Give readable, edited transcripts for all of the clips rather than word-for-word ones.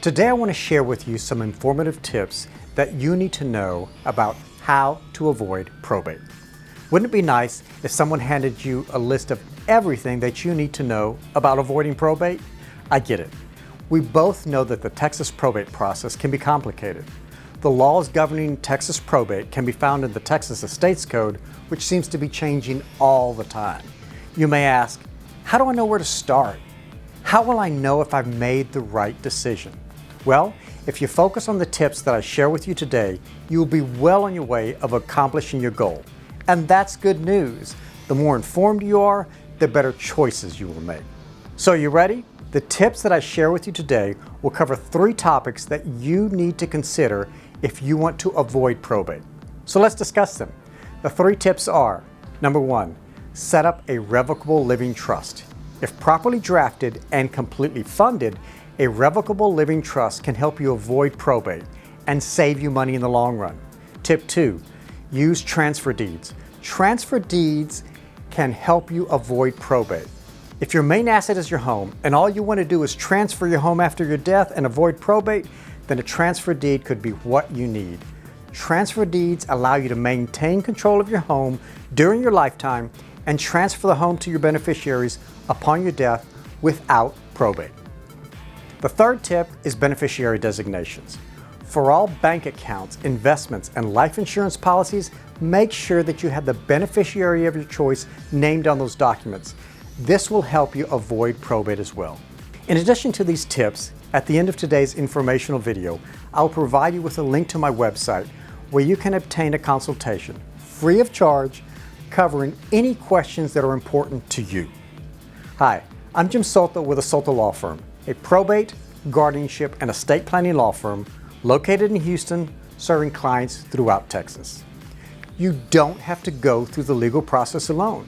Today I want to share with you some informative tips that you need to know about how to avoid probate. Wouldn't it be nice if someone handed you a list of everything that you need to know about avoiding probate? I get it. We both know that the Texas probate process can be complicated. The laws governing Texas probate can be found in the Texas Estates Code, which seems to be changing all the time. You may ask, how do I know where to start? How will I know if I've made the right decision? Well, if you focus on the tips that I share with you today, you will be well on your way of accomplishing your goal. And that's good news. The more informed you are, the better choices you will make. So are you ready? The tips that I share with you today will cover 3 topics that you need to consider if you want to avoid probate. So let's discuss them. The 3 tips are, number 1, set up a revocable living trust. If properly drafted and completely funded, a revocable living trust can help you avoid probate and save you money in the long run. Tip 2, use transfer deeds. Transfer deeds can help you avoid probate. If your main asset is your home and all you want to do is transfer your home after your death and avoid probate, then a transfer deed could be what you need. Transfer deeds allow you to maintain control of your home during your lifetime and transfer the home to your beneficiaries upon your death without probate. The 3rd tip is beneficiary designations. For all bank accounts, investments, and life insurance policies, make sure that you have the beneficiary of your choice named on those documents. This will help you avoid probate as well. In addition to these tips, at the end of today's informational video, I'll provide you with a link to my website where you can obtain a consultation free of charge covering any questions that are important to you. Hi, I'm Jim Solta with the Solta Law Firm, a probate, guardianship, and estate planning law firm located in Houston, serving clients throughout Texas. You don't have to go through the legal process alone.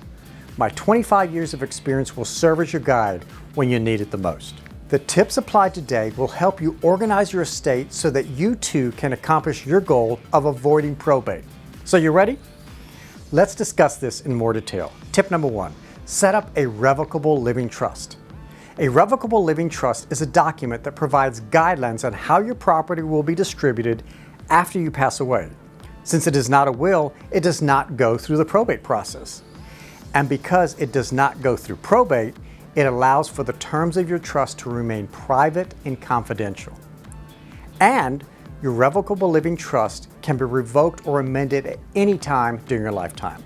My 25 years of experience will serve as your guide when you need it the most. The tips applied today will help you organize your estate so that you too can accomplish your goal of avoiding probate. So you ready? Let's discuss this in more detail. Tip number 1, set up a revocable living trust. A revocable living trust is a document that provides guidelines on how your property will be distributed after you pass away. Since it is not a will, it does not go through the probate process. And because it does not go through probate, it allows for the terms of your trust to remain private and confidential. And your revocable living trust can be revoked or amended at any time during your lifetime.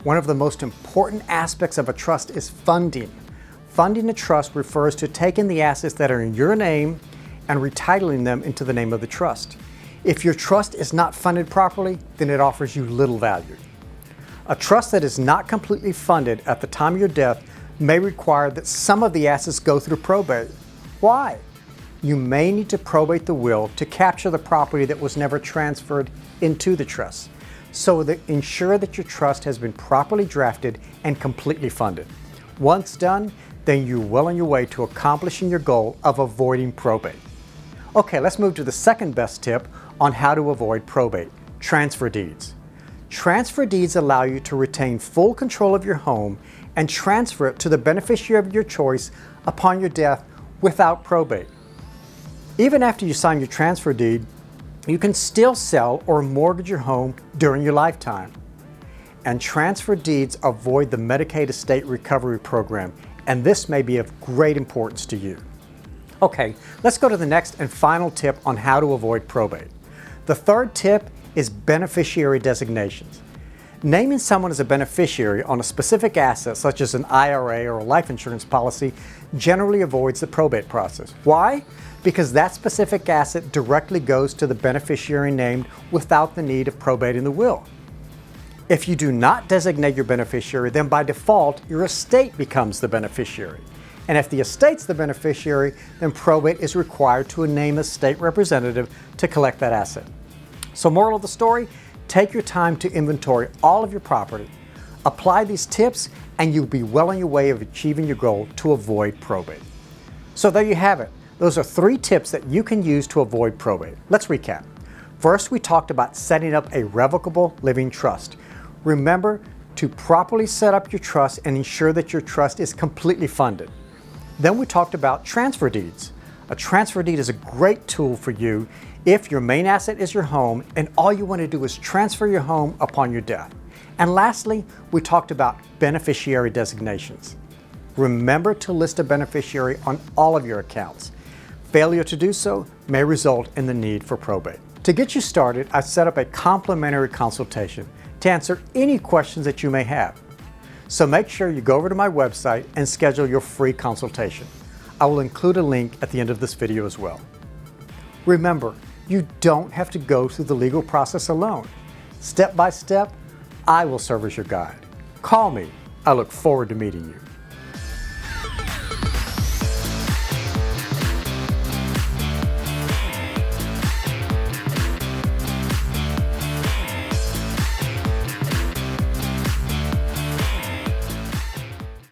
One of the most important aspects of a trust is funding. Funding a trust refers to taking the assets that are in your name and retitling them into the name of the trust. If your trust is not funded properly, then it offers you little value. A trust that is not completely funded at the time of your death may require that some of the assets go through probate. Why? You may need to probate the will to capture the property that was never transferred into the trust, so that ensure that your trust has been properly drafted and completely funded. Once done, then you're well on your way to accomplishing your goal of avoiding probate. Okay, let's move to the second best tip on how to avoid probate: transfer deeds. Transfer deeds allow you to retain full control of your home and transfer it to the beneficiary of your choice upon your death without probate. Even after you sign your transfer deed, you can still sell or mortgage your home during your lifetime. And transfer deeds avoid the Medicaid Estate Recovery Program, and this may be of great importance to you. Okay, let's go to the next and final tip on how to avoid probate. The 3rd tip is beneficiary designations. Naming someone as a beneficiary on a specific asset, such as an IRA or a life insurance policy, generally avoids the probate process. Why? Because that specific asset directly goes to the beneficiary named without the need of probating the will. If you do not designate your beneficiary, then by default, your estate becomes the beneficiary. And if the estate's the beneficiary, then probate is required to name a state representative to collect that asset. So moral of the story, take your time to inventory all of your property. Apply these tips and you'll be well on your way of achieving your goal to avoid probate. So there you have it. Those are 3 tips that you can use to avoid probate. Let's recap. First, we talked about setting up a revocable living trust. Remember to properly set up your trust and ensure that your trust is completely funded. Then we talked about transfer deeds. A transfer deed is a great tool for you if your main asset is your home and all you want to do is transfer your home upon your death. And lastly, we talked about beneficiary designations. Remember to list a beneficiary on all of your accounts. Failure to do so may result in the need for probate. To get you started, I set up a complimentary consultation to answer any questions that you may have. So make sure you go over to my website and schedule your free consultation. I will include a link at the end of this video as well. Remember, you don't have to go through the legal process alone. Step by step, I will serve as your guide. Call me. I look forward to meeting you.